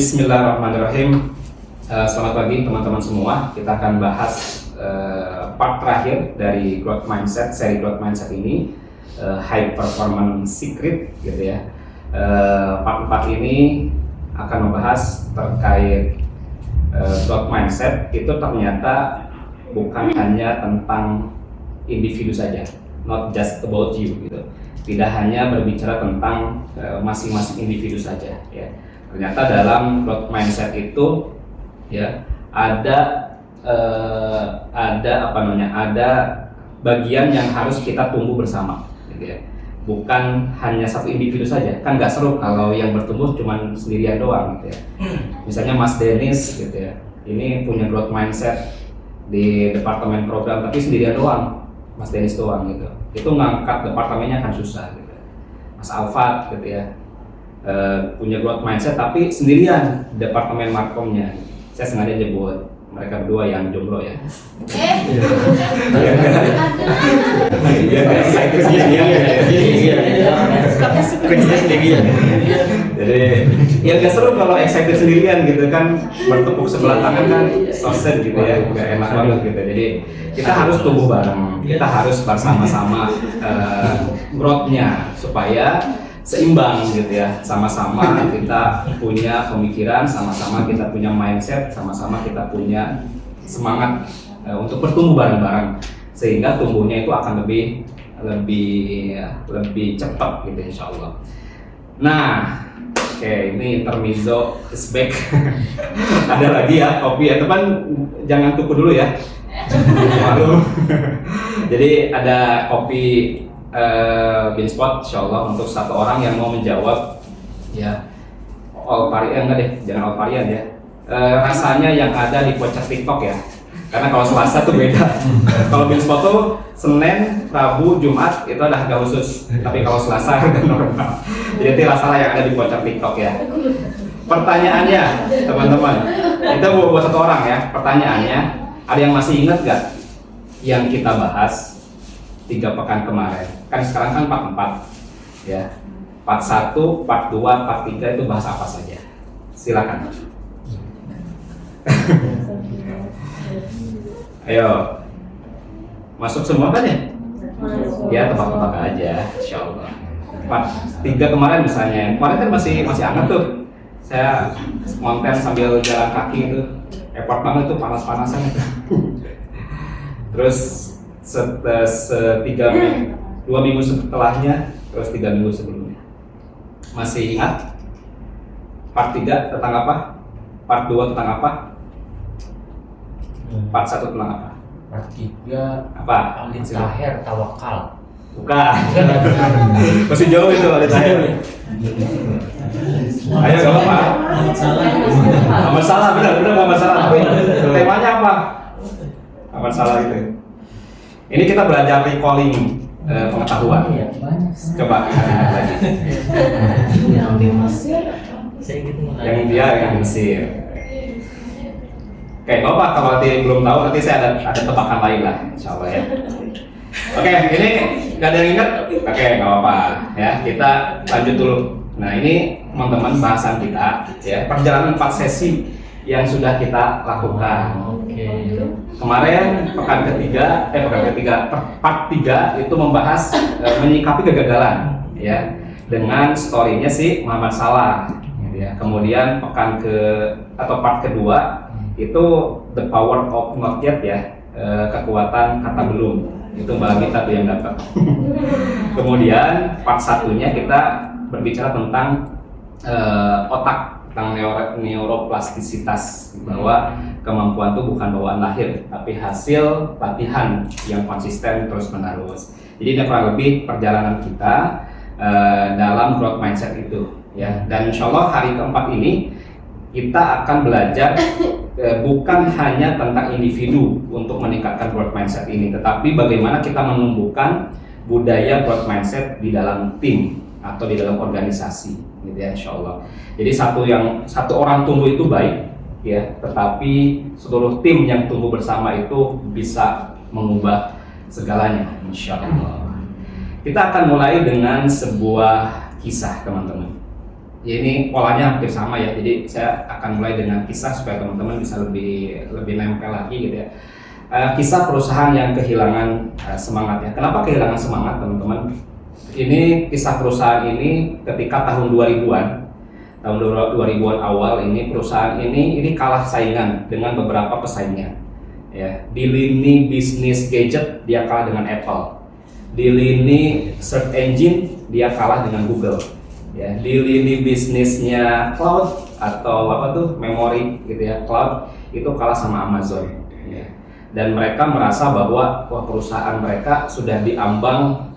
Bismillahirrahmanirrahim. Selamat pagi teman-teman semua. Kita akan bahas part terakhir dari Growth Mindset, seri Growth Mindset ini, High Performance Secret, gitu ya. Part 4 ini akan membahas terkait Growth Mindset. Itu ternyata bukan hanya tentang individu saja, not just about you, gitu. Tidak hanya berbicara tentang masing-masing individu saja, ya. Ternyata dalam growth mindset itu ya ada bagian yang harus kita tumbuh bersama, gitu ya. Bukan hanya satu individu saja, kan nggak seru kalau yang bertumbuh cuma sendirian doang, gitu ya. Misalnya Mas Dennis, gitu ya, ini punya growth mindset di departemen program tapi sendirian doang, Mas Dennis doang, gitu. Itu ngangkat departemennya kan susah, gitu. Mas Alfat, gitu ya, punya growth mindset tapi sendirian departemen markomnya. Saya sengaja nyebut mereka berdua yang jomblo ya. Jadi ya gak seru kalau excited sendirian gitu kan, bertepuk sebelah tangan kan soset gitu ya, gak enak banget gitu. Jadi kita harus tumbuh bareng, kita harus bersama-sama growth-nya supaya seimbang gitu ya, sama-sama kita punya pemikiran, sama-sama kita punya mindset, sama-sama kita punya semangat untuk bertumbuh bareng-bareng, sehingga tumbuhnya itu akan lebih cepat gitu insya Allah. Nah, oke, ini intermezzo is back. Ada lagi ya kopi ya teman, jangan tuku dulu ya. Malu. Jadi ada kopi Beanspot insyaallah untuk satu orang yang mau menjawab ya all varian, enggak deh, jangan all varian ya, rasanya yang ada di voucher TikTok ya, karena kalau Selasa tuh beda. Kalau Beanspot tuh Senin, Rabu, Jumat itu ada harga khusus, tapi kalau Selasa harga normal. Jadi rasa yang ada di voucher TikTok ya. Pertanyaannya teman-teman, itu buat satu orang ya. Pertanyaannya, ada yang masih ingat gak yang kita bahas 3 pekan kemarin? Kan sekarang kan part 4 ya. Part 1, part 2, part 3 itu bahas apa saja? Silakan. Ayo. Masuk semua kan ya? Ya, tebak-tebak aja insyaallah. Part 3 kemarin misalnya. Kemarin kan masih hangat tuh. Saya konten sambil jalan kaki itu. Effort banget tuh, panas-panasan itu. Terus 2 minggu setelahnya, terus 3 minggu sebelumnya. Masih ingat? Part 3 tentang apa? Part 2 tentang apa? Part 1 tentang apa? Part 3 apa? Alid Tahir Tawakal. Bukan. Masih jauh itu Alid Tahir. Ayo gak apa-apa. Amat salah, benar Amat salah. Tapi temanya apa? Amat salah itu. Ini kita belajar recalling pengetahuan. Coba ingat lagi. Yang di Mesir. Saya gitu. Yang dia yang di Mesir. Oke, nggak apa, kalau nanti belum tahu nanti saya ada tebakan lain lah, insyaallah ya. Oke, ini nggak ada yang ingat? Oke, nggak apa ya. Kita lanjut dulu. Nah, ini teman-teman bahasan kita ya, perjalanan 4 sesi yang sudah kita lakukan. Kemarin part 3 itu membahas menyikapi kegagalan ya, dengan story-nya si Muhammad Salah gitu ya. Kemudian part kedua itu the power of not yet ya, kekuatan kata belum. Itu Mbak Amita tuh yang dapat. Kemudian part 1-nya kita berbicara tentang otak, tentang neuroplastisitas, bahwa kemampuan itu bukan bawaan lahir tapi hasil latihan yang konsisten terus menerus. Jadi ini kurang lebih perjalanan kita dalam growth mindset itu ya. Dan insya Allah hari keempat ini kita akan belajar bukan hanya tentang individu untuk meningkatkan growth mindset ini, tetapi bagaimana kita menumbuhkan budaya growth mindset di dalam tim atau di dalam organisasi, gitu ya insya Allah. Jadi satu orang tumbuh itu baik ya, tetapi seluruh tim yang tumbuh bersama itu bisa mengubah segalanya insya Allah. Kita akan mulai dengan sebuah kisah teman-teman Ya ini polanya hampir sama ya. Jadi saya akan mulai dengan kisah supaya teman-teman bisa lebih nempel lagi gitu ya. Kisah perusahaan yang kehilangan semangatnya. Kenapa kehilangan semangat, teman-teman? Ini kisah perusahaan ini ketika tahun 2000-an. Tahun 2000-an awal ini perusahaan ini kalah saingan dengan beberapa pesaingnya. Ya, di lini bisnis gadget dia kalah dengan Apple. Di lini search engine dia kalah dengan Google. Ya, di lini bisnisnya cloud atau memori gitu ya, cloud itu kalah sama Amazon. Ya. Dan mereka merasa bahwa perusahaan mereka sudah diambang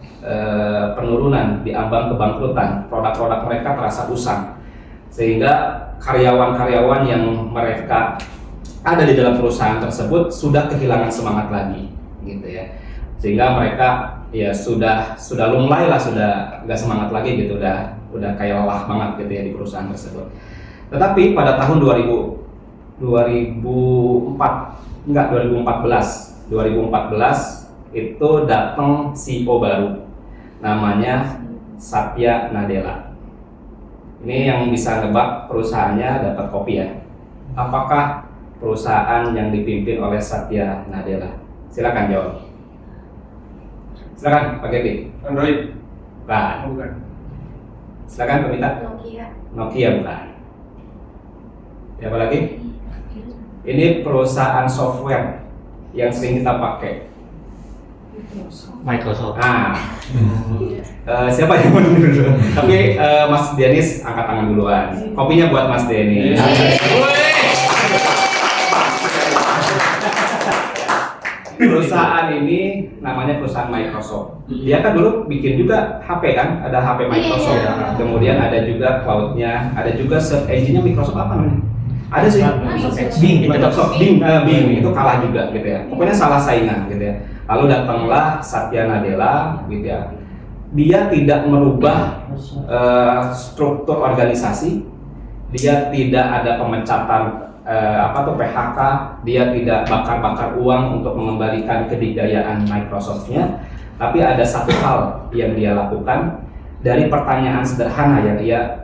penurunan, diambang kebangkrutan. Produk-produk mereka terasa usang, sehingga karyawan-karyawan yang mereka ada di dalam perusahaan tersebut sudah kehilangan semangat lagi, gitu ya. Sehingga mereka ya sudah lunglai lah, sudah nggak semangat lagi gitu, udah kayak lelah banget gitu ya di perusahaan tersebut. Tetapi pada tahun 2014 itu datang CEO baru namanya Satya Nadella. Ini yang bisa nebak perusahaannya dapat kopi ya. Apakah perusahaan yang dipimpin oleh Satya Nadella? Silakan jawab. Silakan Pak Kevin. Android. Bukan. Silakan peminta. Nokia bukan. Siapa lagi? Ini perusahaan software yang sering kita pakai. Microsoft. Siapa yang mau dulu? Tapi Mas Denis angkat tangan duluan. Kopinya buat Mas Denis. Perusahaan ini namanya perusahaan Microsoft. Dia kan dulu bikin juga HP kan, ada HP Microsoft. Kemudian ada juga cloud-nya, ada juga search engine-nya Microsoft apa namanya? Ada sih. Microsoft Bing itu kalah juga gitu ya. Pokoknya salah saingan gitu ya. Lalu datanglah Satya Nadella gitu ya. Dia tidak merubah struktur organisasi. Dia tidak ada pemecatan PHK, dia tidak bakar-bakar uang untuk mengembalikan kedikdayaan Microsoft-nya, tapi ada satu hal yang dia lakukan dari pertanyaan sederhana yang dia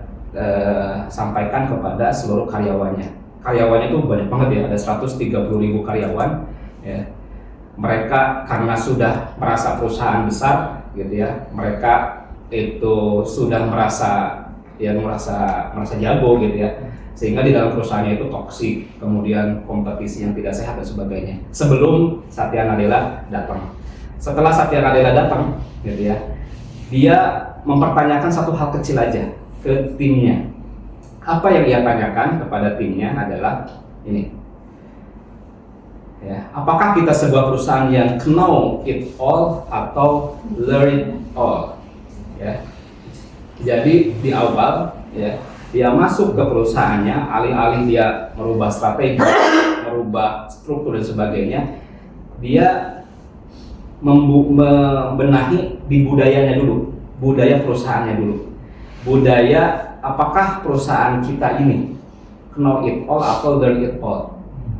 sampaikan kepada seluruh karyawannya. Karyawannya itu banyak banget ya, ada 130.000 karyawan ya. Mereka karena sudah merasa perusahaan besar gitu ya, mereka itu sudah merasa jago gitu ya, sehingga di dalam perusahaannya itu toksik, kemudian kompetisi yang tidak sehat dan sebagainya. Sebelum Satya Nadella datang, setelah Satya Nadella datang, gitu ya, dia mempertanyakan satu hal kecil aja ke timnya. Apa yang ia tanyakan kepada timnya adalah ini, ya, apakah kita sebuah perusahaan yang know it all atau learn it all? Ya, jadi di awal, ya, dia masuk ke perusahaannya, alih-alih dia merubah strategi, merubah struktur dan sebagainya, dia membenahi di budayanya dulu, budaya perusahaannya dulu. Budaya, apakah perusahaan kita ini know it all atau learn it all?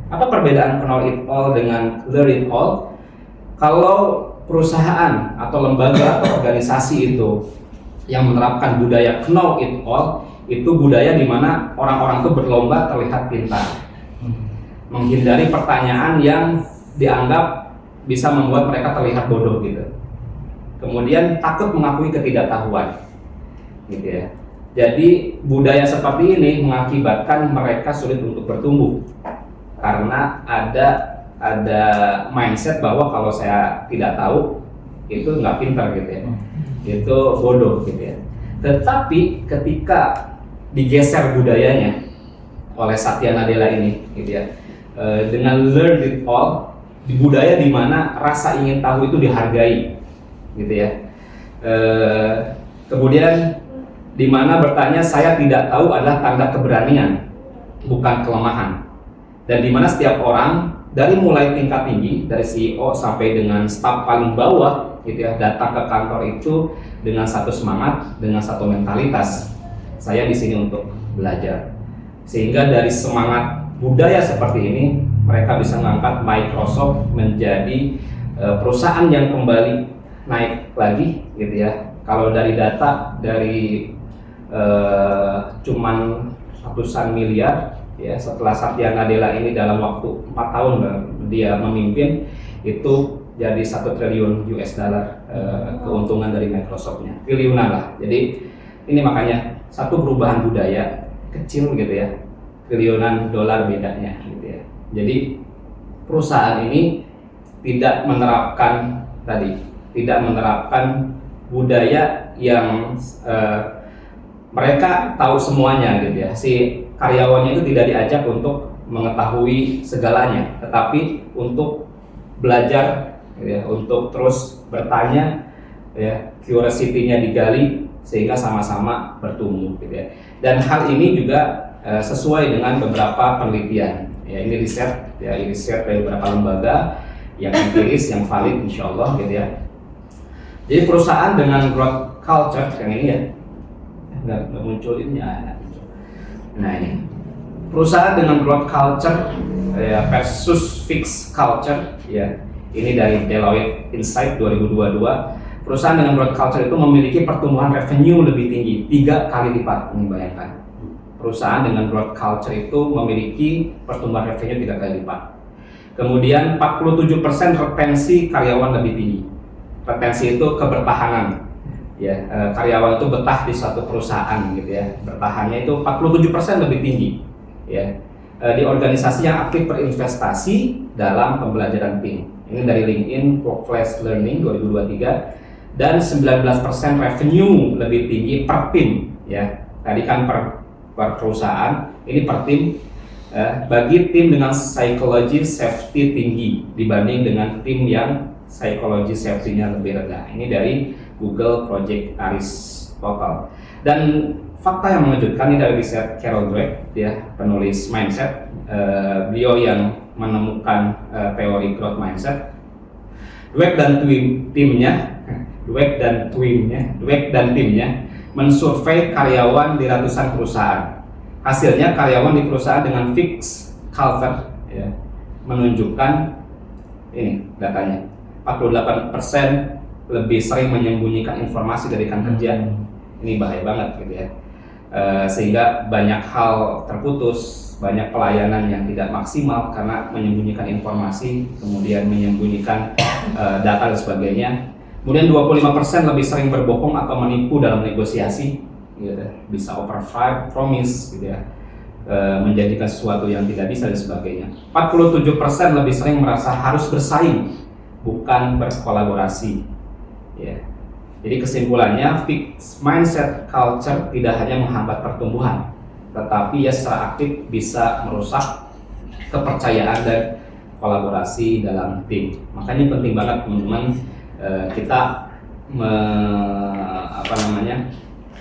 Apa perbedaan know it all dengan learn it all? Kalau perusahaan atau lembaga atau organisasi itu yang menerapkan budaya know it all, itu budaya di mana orang-orang itu berlomba terlihat pintar, menghindari pertanyaan yang dianggap bisa membuat mereka terlihat bodoh gitu. Kemudian takut mengakui ketidaktahuan, gitu ya. Jadi budaya seperti ini mengakibatkan mereka sulit untuk bertumbuh karena ada mindset bahwa kalau saya tidak tahu itu nggak pintar gitu ya, itu bodoh gitu ya. Tetapi ketika digeser budayanya oleh Satya Nadella ini, gitu ya, dengan learn it all, di budaya di mana rasa ingin tahu itu dihargai, gitu ya. Kemudian di mana bertanya saya tidak tahu adalah tanda keberanian, bukan kelemahan, dan di mana setiap orang dari mulai tingkat tinggi dari CEO sampai dengan staf paling bawah, gitu ya, datang ke kantor itu dengan satu semangat, dengan satu mentalitas. Saya di sini untuk belajar, sehingga dari semangat budaya seperti ini mereka bisa mengangkat Microsoft menjadi perusahaan yang kembali naik lagi, gitu ya. Kalau dari data dari cuman ratusan miliar ya. Setelah Satya Nadella ini dalam waktu 4 tahun dia memimpin, itu jadi 1 triliun US dollar keuntungan dari Microsoftnya, triliunan lah. Jadi ini makanya satu perubahan budaya kecil gitu ya, triliunan dolar bedanya gitu ya. Jadi perusahaan ini tidak menerapkan budaya yang mereka tahu semuanya gitu ya. Si karyawannya itu tidak diajak untuk mengetahui segalanya, tetapi untuk belajar ya, untuk terus bertanya ya, curiosity-nya digali sehingga sama-sama bertumbuh gitu ya. Dan hal ini juga sesuai dengan beberapa penelitian ya, ini riset dari beberapa lembaga yang empiris, yang valid insya Allah gitu ya. Jadi perusahaan dengan growth culture yang ini ya, nggak muncul ini ya. Nah ini perusahaan dengan growth culture ya, versus fixed culture ya, ini dari Deloitte Insight 2022. Perusahaan dengan growth culture itu memiliki pertumbuhan revenue lebih tinggi 3 kali lipat. Ini bayangkan, perusahaan dengan growth culture itu memiliki pertumbuhan revenue 3 kali lipat. Kemudian 47% retensi karyawan lebih tinggi. Retensi itu kebertahanan ya, karyawan itu betah di suatu perusahaan gitu ya, bertahannya itu 47% lebih tinggi ya, di organisasi yang aktif berinvestasi dalam pembelajaran tim. Ini dari LinkedIn Workplace Learning 2023. Dan 19% revenue lebih tinggi per tim ya. Tadi kan per perusahaan, ini per tim. Bagi tim dengan psychology safety tinggi dibanding dengan tim yang psychology safety-nya lebih rendah. Ini dari Google Project Aristotle. Dan fakta yang mengejutkan ini dari riset Carol Dweck ya, penulis mindset. Beliau yang menemukan teori growth mindset. Dweck dan timnya mensurvei karyawan di ratusan perusahaan. Hasilnya karyawan di perusahaan dengan fixed culture ya, menunjukkan ini datanya, 48% lebih sering menyembunyikan informasi dari rekan kerja. Ini bahaya banget gitu ya. Sehingga banyak hal terputus, banyak pelayanan yang tidak maksimal karena menyembunyikan informasi, kemudian menyembunyikan data dan sebagainya. Kemudian 25% lebih sering berbohong atau menipu dalam negosiasi, gitu. Bisa over promise, gitu ya, menjanjikan sesuatu yang tidak bisa dan sebagainya. 47% lebih sering merasa harus bersaing, bukan berkolaborasi. Ya. Jadi kesimpulannya, fixed mindset culture tidak hanya menghambat pertumbuhan, tetapi ya secara aktif bisa merusak kepercayaan dan kolaborasi dalam tim. Makanya penting banget teman-teman, kita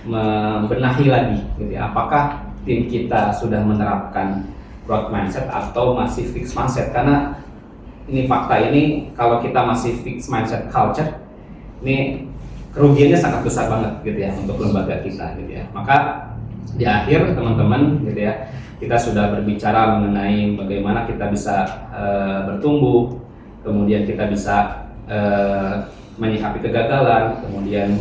membenahi lagi gitu ya, apakah tim kita sudah menerapkan growth mindset atau masih fixed mindset. Karena ini fakta, ini kalau kita masih fixed mindset culture, ini kerugiannya sangat besar banget gitu ya untuk lembaga kita gitu ya. Maka di akhir teman-teman gitu ya, kita sudah berbicara mengenai bagaimana kita bisa bertumbuh, kemudian kita bisa menyikapi kegagalan, kemudian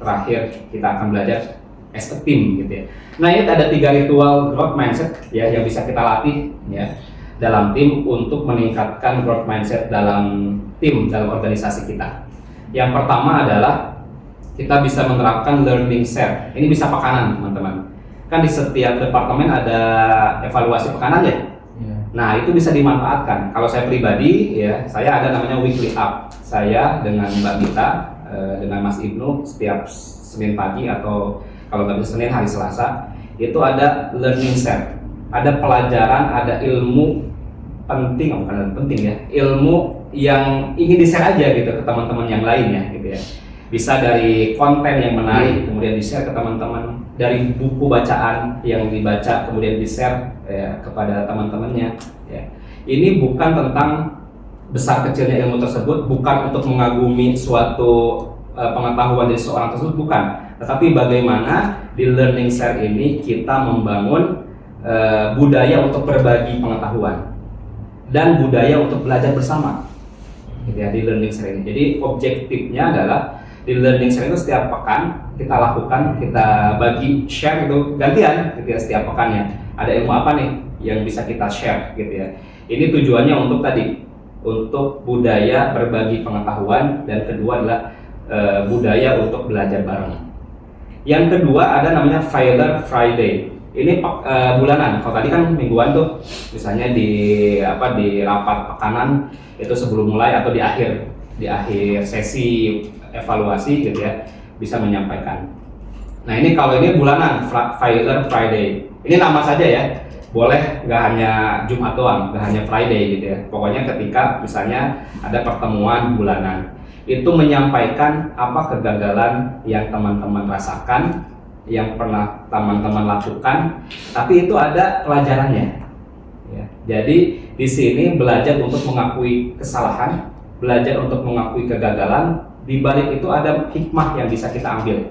terakhir kita akan belajar as a team gitu ya. Nah, ini ada 3 ritual growth mindset ya yang bisa kita latih ya dalam tim untuk meningkatkan growth mindset dalam tim, dalam organisasi kita. Yang pertama adalah kita bisa menerapkan learning share. Ini bisa pekanan teman-teman. Kan di setiap departemen ada evaluasi pekanan ya. Nah, itu bisa dimanfaatkan. Kalau saya pribadi ya, saya ada namanya weekly up. Saya dengan Mbak Mita, dengan Mas Ibnu setiap Senin pagi atau kalau nggak bisa Senin hari Selasa, itu ada learning share. Ada pelajaran, ada ilmu penting, bukan penting ya, ilmu yang ingin di-share aja gitu ke teman-teman yang lainnya gitu ya. Bisa dari konten yang menarik, kemudian di-share ke teman-teman, dari buku bacaan yang dibaca, kemudian di-share ya, kepada teman-temannya. Ya. Ini bukan tentang besar kecilnya ilmu tersebut, bukan untuk mengagumi suatu pengetahuan dari seorang tersebut, bukan. Tetapi bagaimana di learning share ini kita membangun budaya untuk berbagi pengetahuan dan budaya untuk belajar bersama. Gitu ya, di learning share ini. Jadi objektifnya adalah di learning share itu setiap pekan kita lakukan, kita bagi share itu gantian gitu ya setiap pekannya. Ada ilmu apa nih yang bisa kita share gitu ya. Ini tujuannya untuk tadi, untuk budaya berbagi pengetahuan, dan kedua adalah budaya untuk belajar bareng. Yang kedua ada namanya Failure Friday. Ini bulanan. Kalau tadi kan mingguan tuh, misalnya di rapat pekanan itu sebelum mulai atau di akhir sesi evaluasi gitu ya, bisa menyampaikan. Nah ini kalau ini bulanan, Failure Friday. Ini nama saja ya, boleh nggak hanya Jumat doang, nggak hanya Friday gitu ya. Pokoknya ketika misalnya ada pertemuan bulanan, itu menyampaikan apa kegagalan yang teman-teman rasakan, yang pernah teman-teman lakukan, tapi itu ada pelajarannya. Ya. Jadi di sini belajar untuk mengakui kesalahan, belajar untuk mengakui kegagalan. Di balik itu ada hikmah yang bisa kita ambil.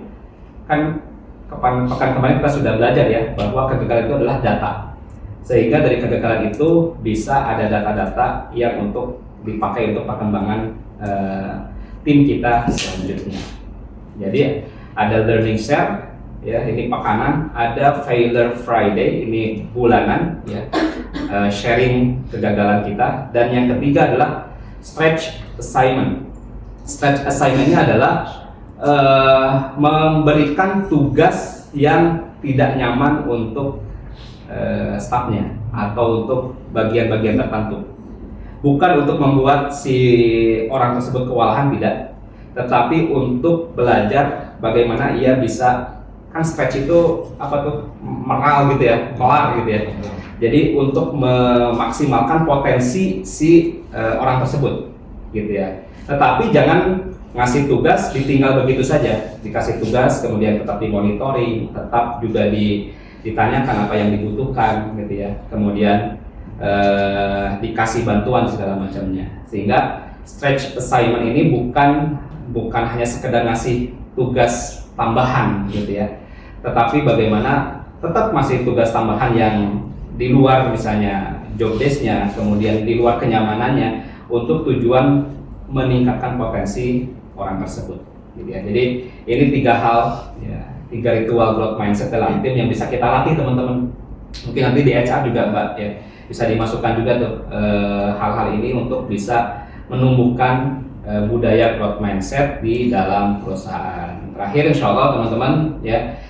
Kan pekan kemarin kita sudah belajar ya bahwa kegagalan itu adalah data. Sehingga dari kegagalan itu bisa ada data-data yang untuk dipakai untuk perkembangan tim kita selanjutnya. Jadi ada learning share ya, ini pekanan, ada Failure Friday, ini bulanan ya, sharing kegagalan kita, dan yang ketiga adalah stretch assignment. Stretch assignment ini adalah memberikan tugas yang tidak nyaman untuk stafnya atau untuk bagian-bagian tertentu. Bukan untuk membuat si orang tersebut kewalahan, tidak, tetapi untuk belajar bagaimana ia bisa, kan stretch itu apa tuh, meral gitu ya, melar gitu ya. Jadi untuk memaksimalkan potensi si orang tersebut gitu ya. Tetapi jangan ngasih tugas ditinggal begitu saja. Dikasih tugas kemudian tetap dimonitoring, tetap juga ditanyakan apa yang dibutuhkan gitu ya. Kemudian dikasih bantuan segala macamnya. Sehingga stretch assignment ini bukan hanya sekedar ngasih tugas tambahan gitu ya. Tetapi bagaimana tetap masih tugas tambahan yang di luar misalnya job desk-nya, kemudian di luar kenyamanannya, untuk tujuan meningkatkan potensi orang tersebut gitu ya. Jadi ini 3 hal ya, 3 ritual growth mindset dalam tim yang bisa kita latih teman-teman. Mungkin nanti di HR juga Mbak ya, bisa dimasukkan juga tuh hal-hal ini untuk bisa menumbuhkan budaya growth mindset di dalam perusahaan. Terakhir insya Allah teman-teman ya,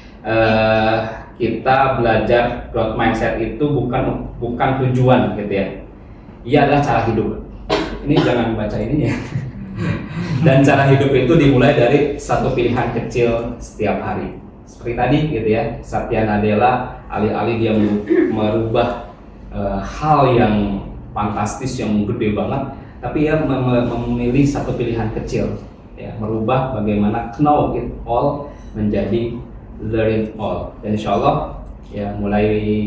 kita belajar growth mindset itu bukan tujuan gitu ya. Ia adalah cara hidup. Ini jangan baca ini ya. Dan cara hidup itu dimulai dari satu pilihan kecil setiap hari. Seperti tadi gitu ya, Satya Nadella alih-alih dia merubah hal yang fantastis yang gede banget, tapi ia memilih satu pilihan kecil ya, merubah bagaimana know it all menjadi learn it all. Dan insya Allah ya mulai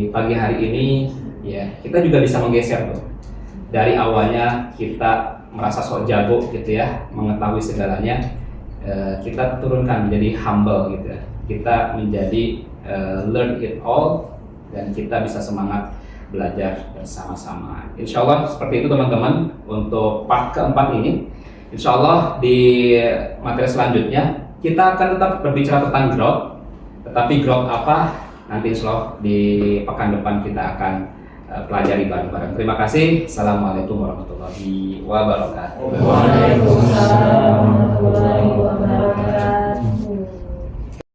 pagi hari ini ya kita juga bisa menggeser tuh. Dari awalnya kita merasa sok jago gitu ya, mengetahui segalanya, kita turunkan menjadi humble gitu ya. Kita menjadi learn it all, dan kita bisa semangat belajar bersama-sama. Insya Allah seperti itu teman-teman untuk part keempat ini. Insya Allah di materi selanjutnya kita akan tetap berbicara tentang growth, tetapi growth apa nanti insya Allah di pekan depan kita akan pelajari bareng-bareng. Terima kasih. Assalamualaikum warahmatullahi wabarakatuh. Waalaikumsalam warahmatullahi wabarakatuh.